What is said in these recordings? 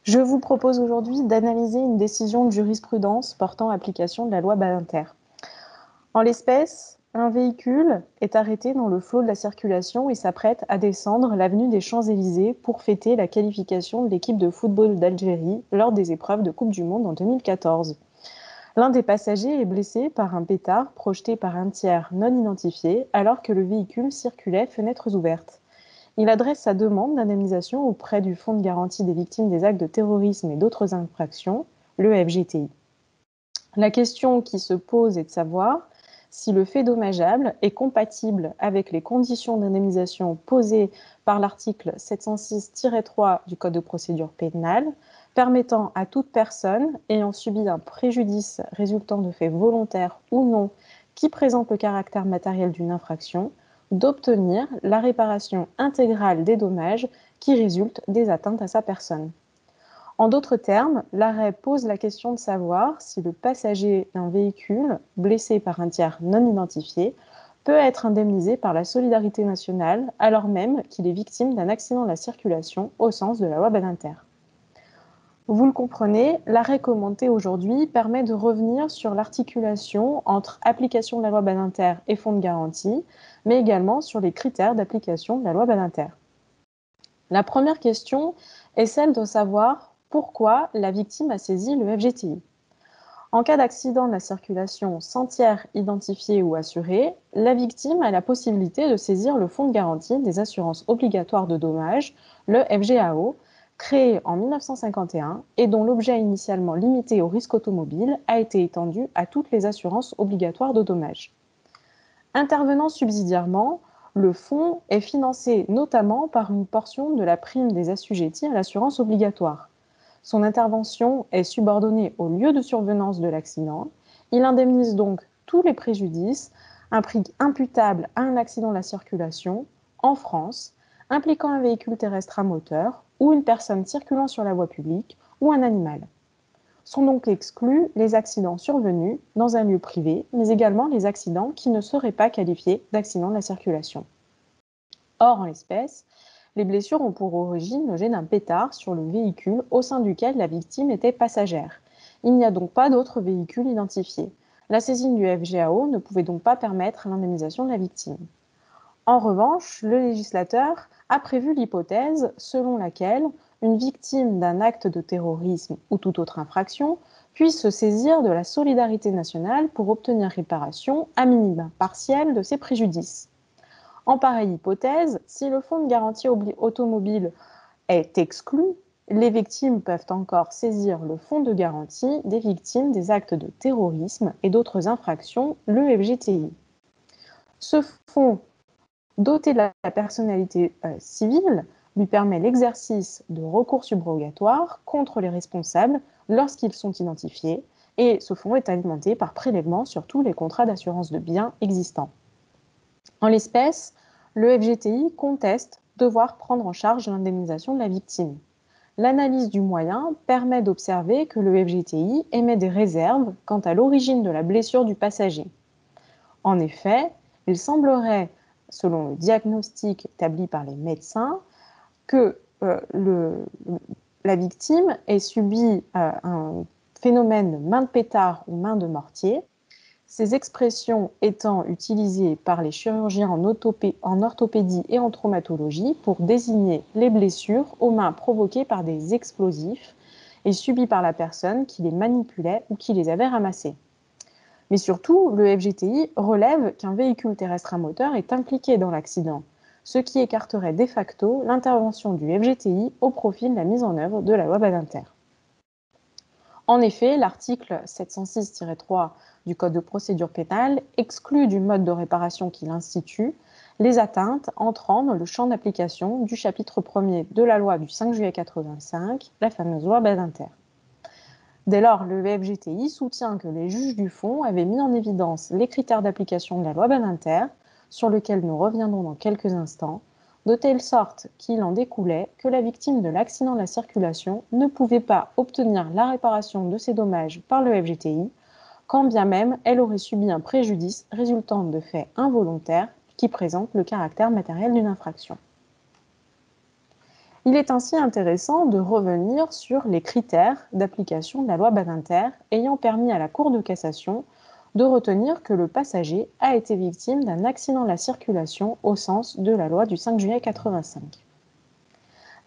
Je vous propose aujourd'hui d'analyser une décision de jurisprudence portant application de la loi Badinter. En l'espèce, un véhicule est arrêté dans le flot de la circulation et s'apprête à descendre l'avenue des Champs-Élysées pour fêter la qualification de l'équipe de football d'Algérie lors des épreuves de Coupe du Monde en 2014. L'un des passagers est blessé par un pétard projeté par un tiers non identifié alors que le véhicule circulait fenêtres ouvertes. Il adresse sa demande d'indemnisation auprès du Fonds de garantie des victimes des actes de terrorisme et d'autres infractions, le FGTI. La question qui se pose est de savoir si le fait dommageable est compatible avec les conditions d'indemnisation posées par l'article 706-3 du Code de procédure pénale, permettant à toute personne ayant subi un préjudice résultant de faits volontaires ou non qui présente le caractère matériel d'une infraction d'obtenir la réparation intégrale des dommages qui résultent des atteintes à sa personne. En d'autres termes, l'arrêt pose la question de savoir si le passager d'un véhicule blessé par un tiers non identifié peut être indemnisé par la solidarité nationale alors même qu'il est victime d'un accident de la circulation au sens de la loi Badinter. Vous le comprenez, l'arrêt commenté aujourd'hui permet de revenir sur l'articulation entre application de la loi Badinter et fonds de garantie, mais également sur les critères d'application de la loi Badinter. La première question est celle de savoir pourquoi la victime a saisi le FGTI. En cas d'accident de la circulation sans tiers identifié ou assuré, la victime a la possibilité de saisir le fonds de garantie des assurances obligatoires de dommages, le FGAO, créé en 1951 et dont l'objet initialement limité au risque automobile a été étendu à toutes les assurances obligatoires de dommages. Intervenant subsidiairement, le fonds est financé notamment par une portion de la prime des assujettis à l'assurance obligatoire. Son intervention est subordonnée au lieu de survenance de l'accident. Il indemnise donc tous les préjudices imputables à un accident de la circulation en France, impliquant un véhicule terrestre à moteur ou une personne circulant sur la voie publique ou un animal. Sont donc exclus les accidents survenus dans un lieu privé, mais également les accidents qui ne seraient pas qualifiés d'accidents de la circulation. Or, en l'espèce, les blessures ont pour origine le jet d'un pétard sur le véhicule au sein duquel la victime était passagère. Il n'y a donc pas d'autre véhicule identifié. La saisine du FGAO ne pouvait donc pas permettre l'indemnisation de la victime. En revanche, le législateur a prévu l'hypothèse selon laquelle une victime d'un acte de terrorisme ou toute autre infraction puisse se saisir de la solidarité nationale pour obtenir réparation, à minima partielle, de ses préjudices. En pareille hypothèse, si le fonds de garantie automobile est exclu, les victimes peuvent encore saisir le fonds de garantie des victimes des actes de terrorisme et d'autres infractions, le FGTI. Ce fonds, doté de la personnalité civile, lui permet l'exercice de recours subrogatoires contre les responsables lorsqu'ils sont identifiés, et ce fonds est alimenté par prélèvement sur tous les contrats d'assurance de biens existants. En l'espèce, le FGTI conteste devoir prendre en charge l'indemnisation de la victime. L'analyse du moyen permet d'observer que le FGTI émet des réserves quant à l'origine de la blessure du passager. En effet, il semblerait, selon le diagnostic établi par les médecins, que la victime ait subi un phénomène de main de pétard ou main de mortier, ces expressions étant utilisées par les chirurgiens en orthopédie et en traumatologie pour désigner les blessures aux mains provoquées par des explosifs et subies par la personne qui les manipulait ou qui les avait ramassés. Mais surtout, le FGTI relève qu'un véhicule terrestre à moteur est impliqué dans l'accident, ce qui écarterait de facto l'intervention du FGTI au profit de la mise en œuvre de la loi Badinter. En effet, l'article 706-3 du Code de procédure pénale exclut du mode de réparation qu'il institue les atteintes entrant dans le champ d'application du chapitre 1er de la loi du 5 juillet 1985, la fameuse loi Badinter. Dès lors, le FGTI soutient que les juges du fond avaient mis en évidence les critères d'application de la loi Badinter, sur lesquels nous reviendrons dans quelques instants, de telle sorte qu'il en découlait que la victime de l'accident de la circulation ne pouvait pas obtenir la réparation de ses dommages par le FGTI, quand bien même elle aurait subi un préjudice résultant de faits involontaires qui présentent le caractère matériel d'une infraction. Il est ainsi intéressant de revenir sur les critères d'application de la loi Badinter ayant permis à la Cour de cassation de retenir que le passager a été victime d'un accident de la circulation au sens de la loi du 5 juillet 85.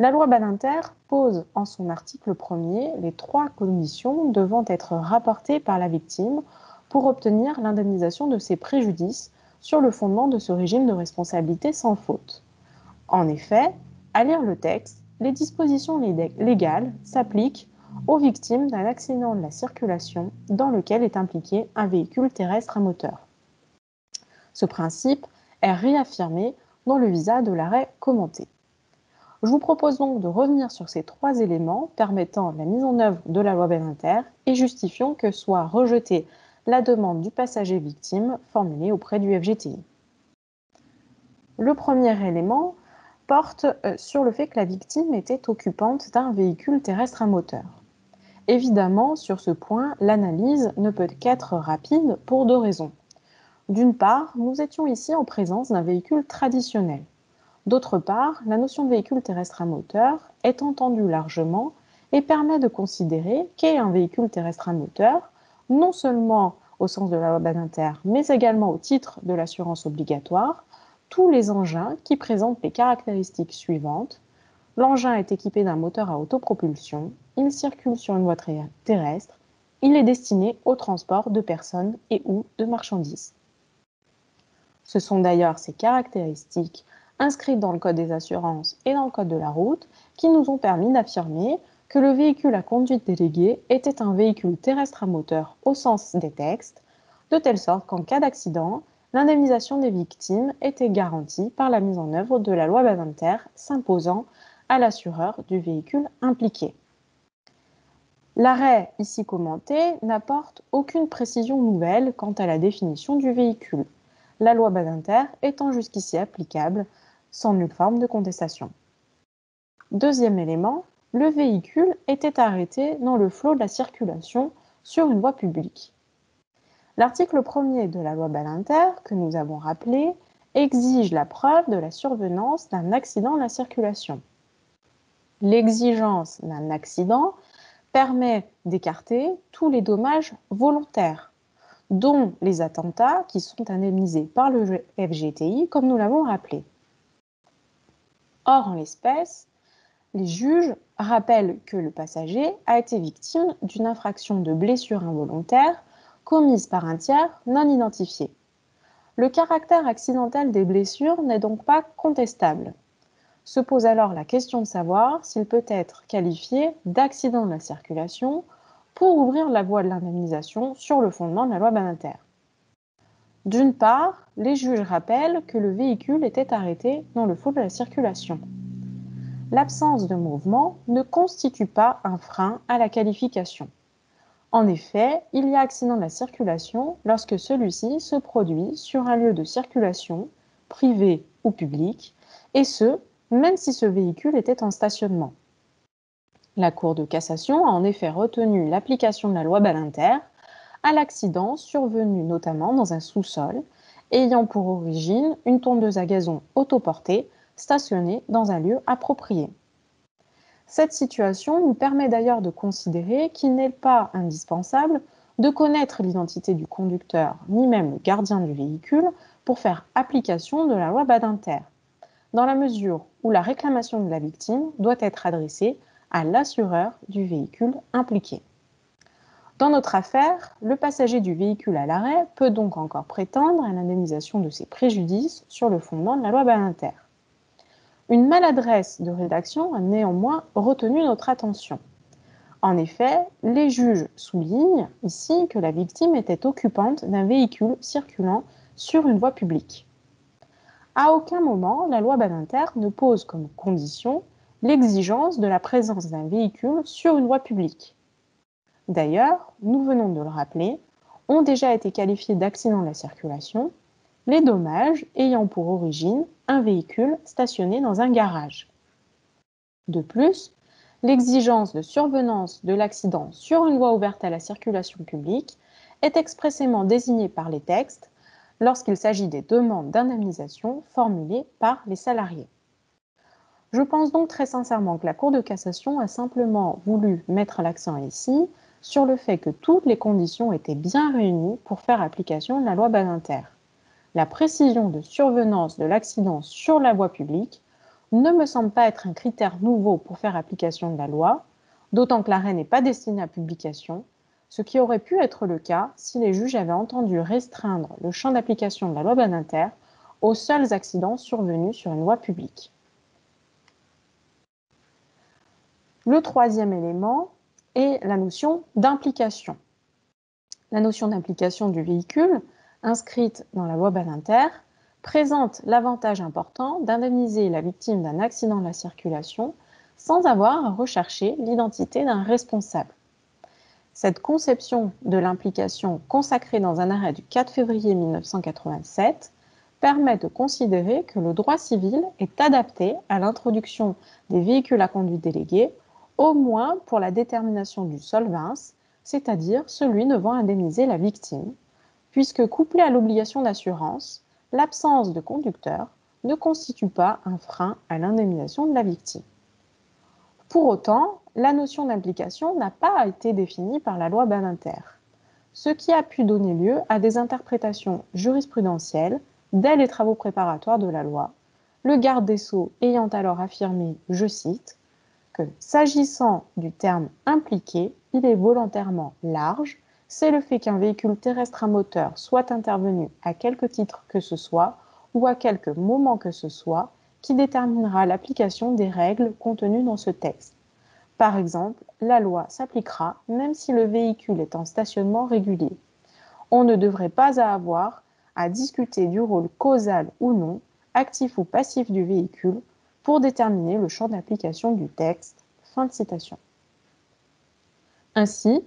La loi Badinter pose en son article 1er les 3 conditions devant être rapportées par la victime pour obtenir l'indemnisation de ses préjudices sur le fondement de ce régime de responsabilité sans faute. En effet, à lire le texte, les dispositions légales s'appliquent aux victimes d'un accident de la circulation dans lequel est impliqué un véhicule terrestre à moteur. Ce principe est réaffirmé dans le visa de l'arrêt commenté. Je vous propose donc de revenir sur ces 3 éléments permettant la mise en œuvre de la loi Badinter et justifiant que soit rejetée la demande du passager victime formulée auprès du FGTI. Le premier élément porte sur le fait que la victime était occupante d'un véhicule terrestre à moteur. Évidemment, sur ce point, l'analyse ne peut qu'être rapide pour 2 raisons. D'une part, nous étions ici en présence d'un véhicule traditionnel. D'autre part, la notion de véhicule terrestre à moteur est entendue largement et permet de considérer qu'est un véhicule terrestre à moteur, non seulement au sens de la loi Badinter, mais également au titre de l'assurance obligatoire, tous les engins qui présentent les caractéristiques suivantes. L'engin est équipé d'un moteur à autopropulsion, il circule sur une voie terrestre, il est destiné au transport de personnes et ou de marchandises. Ce sont d'ailleurs ces caractéristiques inscrites dans le Code des assurances et dans le Code de la route qui nous ont permis d'affirmer que le véhicule à conduite déléguée était un véhicule terrestre à moteur au sens des textes, de telle sorte qu'en cas d'accident, l'indemnisation des victimes était garantie par la mise en œuvre de la loi Badinter s'imposant à l'assureur du véhicule impliqué. L'arrêt ici commenté n'apporte aucune précision nouvelle quant à la définition du véhicule, la loi Badinter étant jusqu'ici applicable sans nulle forme de contestation. Deuxième élément, le véhicule était arrêté dans le flot de la circulation sur une voie publique. L'article 1er de la loi Badinter, que nous avons rappelé, exige la preuve de la survenance d'un accident de la circulation. L'exigence d'un accident permet d'écarter tous les dommages volontaires, dont les attentats qui sont indemnisés par le FGTI, comme nous l'avons rappelé. Or, en l'espèce, les juges rappellent que le passager a été victime d'une infraction de blessure involontaire commise par un tiers non identifié. Le caractère accidentel des blessures n'est donc pas contestable. Se pose alors la question de savoir s'il peut être qualifié d'accident de la circulation pour ouvrir la voie de l'indemnisation sur le fondement de la loi Badinter. D'une part, les juges rappellent que le véhicule était arrêté dans le flot de la circulation. L'absence de mouvement ne constitue pas un frein à la qualification. En effet, il y a accident de la circulation lorsque celui-ci se produit sur un lieu de circulation, privé ou public, et ce, même si ce véhicule était en stationnement. La Cour de cassation a en effet retenu l'application de la loi Badinter à l'accident survenu notamment dans un sous-sol, ayant pour origine une tondeuse à gazon autoportée stationnée dans un lieu approprié. Cette situation nous permet d'ailleurs de considérer qu'il n'est pas indispensable de connaître l'identité du conducteur, ni même le gardien du véhicule, pour faire application de la loi Badinter, dans la mesure où la réclamation de la victime doit être adressée à l'assureur du véhicule impliqué. Dans notre affaire, le passager du véhicule à l'arrêt peut donc encore prétendre à l'indemnisation de ses préjudices sur le fondement de la loi Badinter. Une maladresse de rédaction a néanmoins retenu notre attention. En effet, les juges soulignent ici que la victime était occupante d'un véhicule circulant sur une voie publique. À aucun moment, la loi Badinter ne pose comme condition l'exigence de la présence d'un véhicule sur une voie publique. D'ailleurs, nous venons de le rappeler, ont déjà été qualifiés d'accident de la circulation les dommages ayant pour origine un véhicule stationné dans un garage. De plus, l'exigence de survenance de l'accident sur une voie ouverte à la circulation publique est expressément désignée par les textes lorsqu'il s'agit des demandes d'indemnisation formulées par les salariés. Je pense donc très sincèrement que la Cour de cassation a simplement voulu mettre l'accent ici sur le fait que toutes les conditions étaient bien réunies pour faire application de la loi Badinter. La précision de survenance de l'accident sur la voie publique ne me semble pas être un critère nouveau pour faire application de la loi, d'autant que l'arrêt n'est pas destiné à publication, ce qui aurait pu être le cas si les juges avaient entendu restreindre le champ d'application de la loi Badinter aux seuls accidents survenus sur une voie publique. Le troisième élément est la notion d'implication. La notion d'implication du véhicule, inscrite dans la loi Badinter, présente l'avantage important d'indemniser la victime d'un accident de la circulation sans avoir à rechercher l'identité d'un responsable. Cette conception de l'implication consacrée dans un arrêt du 4 février 1987 permet de considérer que le droit civil est adapté à l'introduction des véhicules à conduite déléguée, au moins pour la détermination du solvens, c'est-à-dire celui devant indemniser la victime, puisque couplée à l'obligation d'assurance, l'absence de conducteur ne constitue pas un frein à l'indemnisation de la victime. Pour autant, la notion d'implication n'a pas été définie par la loi Badinter, ce qui a pu donner lieu à des interprétations jurisprudentielles dès les travaux préparatoires de la loi, le garde des Sceaux ayant alors affirmé, je cite, que s'agissant du terme impliqué, il est volontairement large, c'est le fait qu'un véhicule terrestre à moteur soit intervenu à quelque titre que ce soit ou à quelque moment que ce soit qui déterminera l'application des règles contenues dans ce texte. Par exemple, la loi s'appliquera même si le véhicule est en stationnement régulier. On ne devrait pas avoir à discuter du rôle causal ou non, actif ou passif du véhicule, pour déterminer le champ d'application du texte. Fin de citation. Ainsi,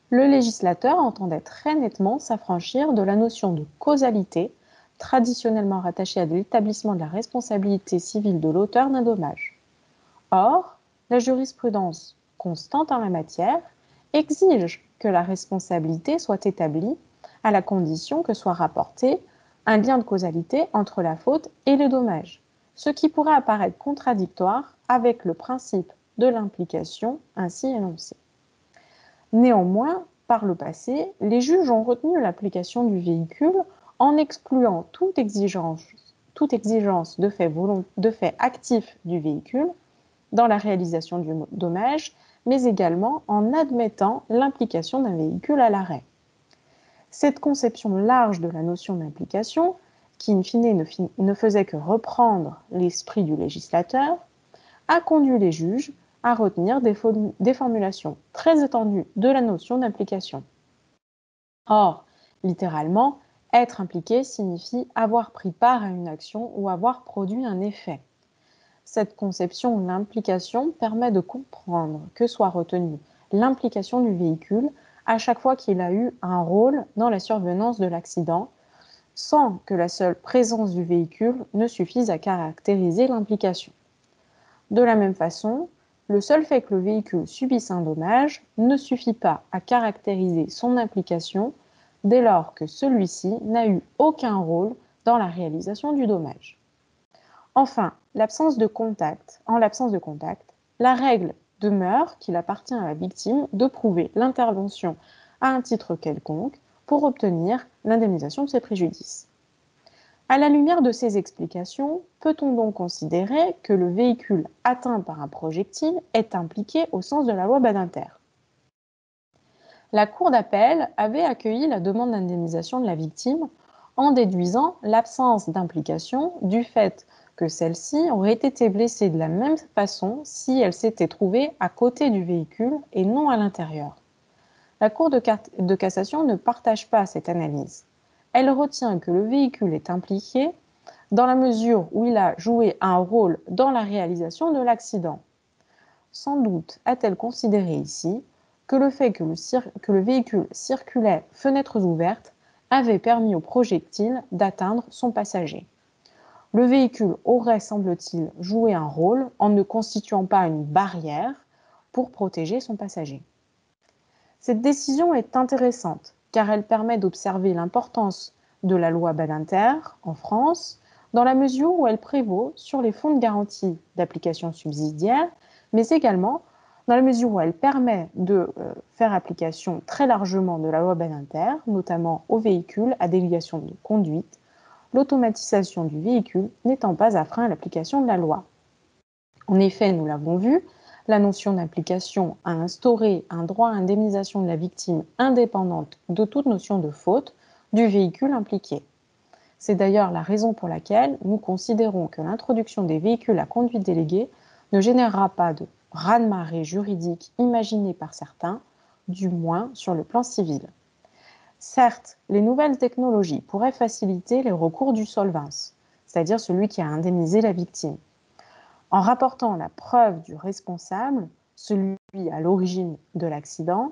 le législateur entendait très nettement s'affranchir de la notion de causalité, traditionnellement rattachée à l'établissement de la responsabilité civile de l'auteur d'un dommage. Or, la jurisprudence constante en la matière exige que la responsabilité soit établie à la condition que soit rapporté un lien de causalité entre la faute et le dommage, ce qui pourrait apparaître contradictoire avec le principe de l'implication ainsi énoncé. Néanmoins, par le passé, les juges ont retenu l'application du véhicule en excluant toute exigence de fait actif du véhicule dans la réalisation du dommage, mais également en admettant l'implication d'un véhicule à l'arrêt. Cette conception large de la notion d'implication, qui in fine ne faisait que reprendre l'esprit du législateur, a conduit les juges à retenir des formulations très étendues de la notion d'implication. Or, littéralement, être impliqué signifie avoir pris part à une action ou avoir produit un effet. Cette conception de l'implication permet de comprendre que soit retenue l'implication du véhicule à chaque fois qu'il a eu un rôle dans la survenance de l'accident, sans que la seule présence du véhicule ne suffise à caractériser l'implication. De la même façon, le seul fait que le véhicule subisse un dommage ne suffit pas à caractériser son implication dès lors que celui-ci n'a eu aucun rôle dans la réalisation du dommage. Enfin, en l'absence de contact, la règle demeure qu'il appartient à la victime de prouver l'intervention à un titre quelconque pour obtenir l'indemnisation de ses préjudices. À la lumière de ces explications, peut-on donc considérer que le véhicule atteint par un projectile est impliqué au sens de la loi Badinter? La Cour d'appel avait accueilli la demande d'indemnisation de la victime en déduisant l'absence d'implication du fait que celle-ci aurait été blessée de la même façon si elle s'était trouvée à côté du véhicule et non à l'intérieur. La Cour de cassation ne partage pas cette analyse. Elle retient que le véhicule est impliqué dans la mesure où il a joué un rôle dans la réalisation de l'accident. Sans doute a-t-elle considéré ici que le fait que le véhicule circulait fenêtres ouvertes avait permis au projectile d'atteindre son passager. Le véhicule aurait, semble-t-il, joué un rôle en ne constituant pas une barrière pour protéger son passager. Cette décision est intéressante car elle permet d'observer l'importance de la loi Badinter en France dans la mesure où elle prévaut sur les fonds de garantie d'application subsidiaire, mais également dans la mesure où elle permet de faire application très largement de la loi Badinter, notamment aux véhicules à délégation de conduite, l'automatisation du véhicule n'étant pas un frein à l'application de la loi. En effet, nous l'avons vu, la notion d'implication a instauré un droit à indemnisation de la victime indépendante de toute notion de faute du véhicule impliqué. C'est d'ailleurs la raison pour laquelle nous considérons que l'introduction des véhicules à conduite déléguée ne générera pas de raz-de-marée juridique imaginé par certains, du moins sur le plan civil. Certes, les nouvelles technologies pourraient faciliter les recours du solvens, c'est-à-dire celui qui a indemnisé la victime. En rapportant la preuve du responsable, celui à l'origine de l'accident,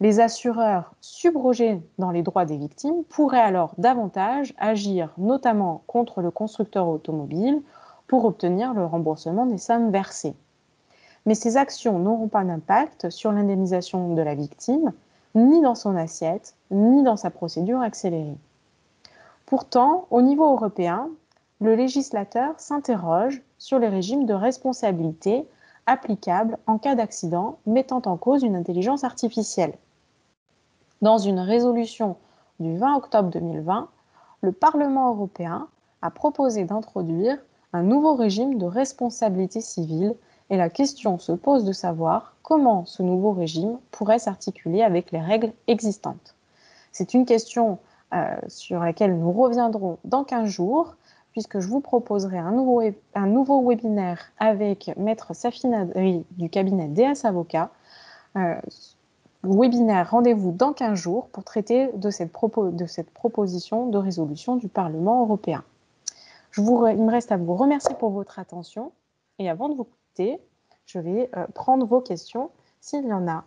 les assureurs subrogés dans les droits des victimes pourraient alors davantage agir, notamment contre le constructeur automobile, pour obtenir le remboursement des sommes versées. Mais ces actions n'auront pas d'impact sur l'indemnisation de la victime, ni dans son assiette, ni dans sa procédure accélérée. Pourtant, au niveau européen, le législateur s'interroge sur les régimes de responsabilité applicables en cas d'accident mettant en cause une intelligence artificielle. Dans une résolution du 20 octobre 2020, le Parlement européen a proposé d'introduire un nouveau régime de responsabilité civile et la question se pose de savoir comment ce nouveau régime pourrait s'articuler avec les règles existantes. C'est une question sur laquelle nous reviendrons dans 15 jours, puisque je vous proposerai un nouveau webinaire avec Maître Safina Dri du cabinet DS Avocats. Webinaire, rendez-vous dans 15 jours pour traiter de cette proposition de résolution du Parlement européen. Il me reste à vous remercier pour votre attention et avant de vous quitter, je vais prendre vos questions s'il y en a.